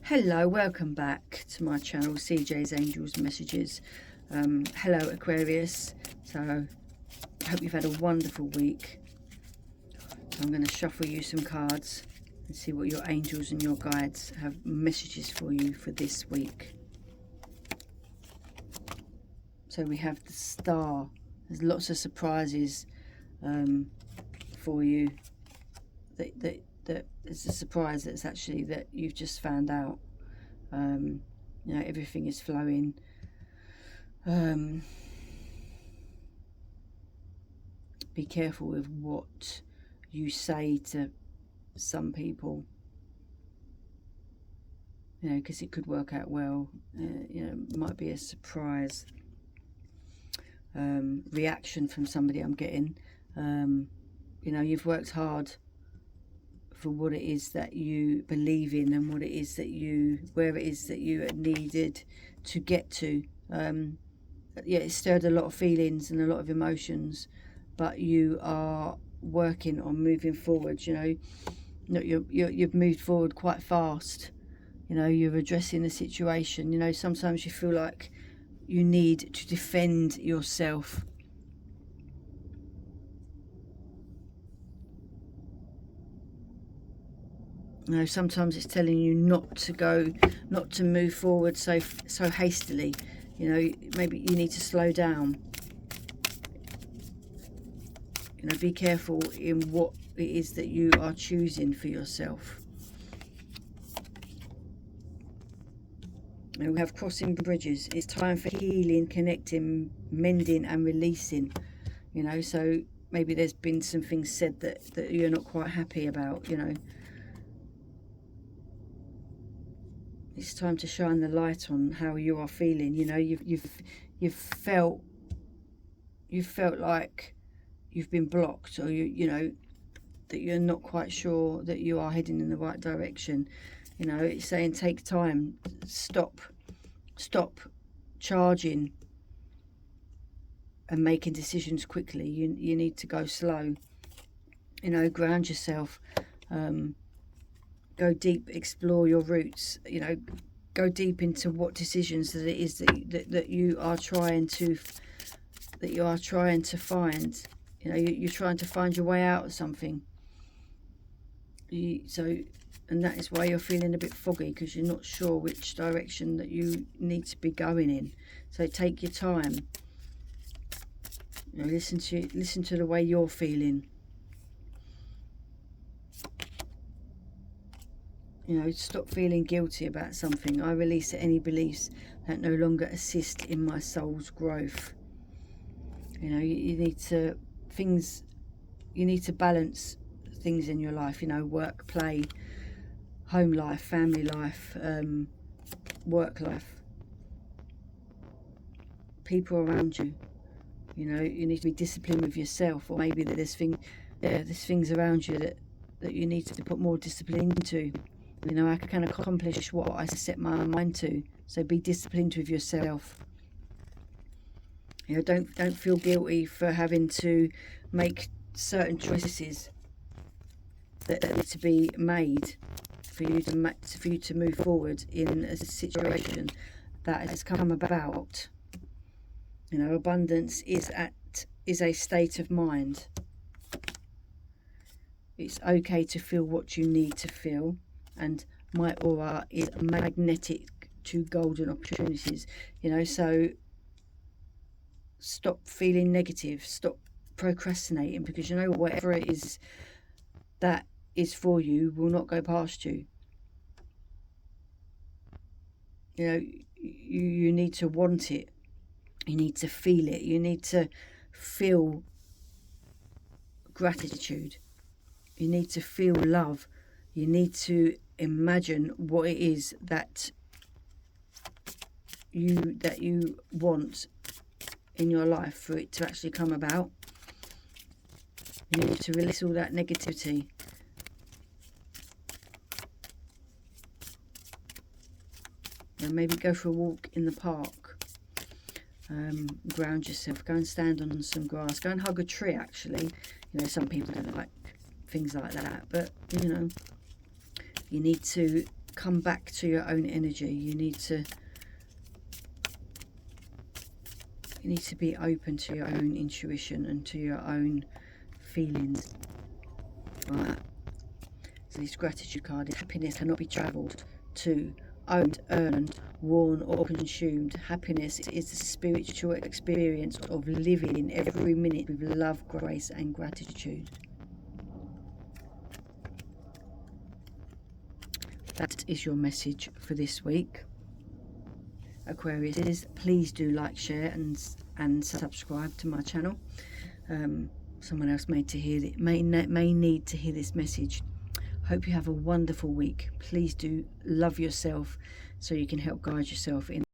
Hello, welcome back to my channel, CJ's Angels Messages. Hello Aquarius. So I hope you've had a wonderful week. So I'm going to shuffle you some cards and see what your angels and your guides have messages for you for this week. So we have the Star. There's lots of surprises for you. That it's a surprise that's actually that you've just found out. You know, everything is flowing. Be careful with what you say to some people, you know, because it could work out well. You know, it might be a surprise reaction from somebody. I'm getting, you know, you've worked hard for what it is that you believe in and what it is that you, where it is that you needed to get to. Yeah, it stirred a lot of feelings and a lot of emotions, but you are working on moving forward. You know, you've moved forward quite fast. You know, you're addressing the situation. You know, sometimes you feel like you need to defend yourself. You know, sometimes it's telling you not to move forward so hastily. You know, maybe you need to slow down. You know, be careful in what it is that you are choosing for yourself. You know, we have crossing bridges. It's time for healing, connecting, mending and releasing. You know, so maybe there's been some things said that you're not quite happy about, you know. It's time to shine the light on how you are feeling. You know, you've felt like you've been blocked, or you know that you're not quite sure that you are heading in the right direction. You know, it's saying take time, stop charging and making decisions quickly. You need to go slow. You know, ground yourself. Go deep, explore your roots. You know, go deep into what decisions that it is that you are trying to find. You know, you're trying to find your way out of something. And that is why you're feeling a bit foggy, because you're not sure which direction that you need to be going in. So take your time. You know, listen to the way you're feeling. You know, stop feeling guilty about something. I release any beliefs that no longer assist in my soul's growth. You know, you need to balance things in your life. You know, work, play, home life, family life, work life, people around you. You know, you need to be disciplined with yourself, or maybe that there's things around you that you need to put more discipline into. You know, I can accomplish what I set my mind to. So be disciplined with yourself. You know, don't feel guilty for having to make certain choices that need to be made for you to move forward in a situation that has come about. You know, abundance is a state of mind. It's okay to feel what you need to feel. And my aura is magnetic to golden opportunities. You know, so stop feeling negative, stop procrastinating, because you know whatever it is that is for you will not go past you. You know, you need to want it, you need to feel it, you need to feel gratitude, you need to feel love, you need to imagine what it is that you want in your life for it to actually come about. You need to release all that negativity. And maybe go for a walk in the park. Ground yourself. Go and stand on some grass. Go and hug a tree, actually. You know, some people don't like things like that, but you know, you need to come back to your own energy. You need to be open to your own intuition and to your own feelings. Right. So this gratitude card is: happiness cannot be travelled to, owned, earned, worn or consumed. Happiness is the spiritual experience of living in every minute with love, grace and gratitude. That is your message for this week, Aquarius. Please do like, share and subscribe to my channel. Someone else may need to hear this message. Hope you have a wonderful week. Please do love yourself so you can help guide yourself in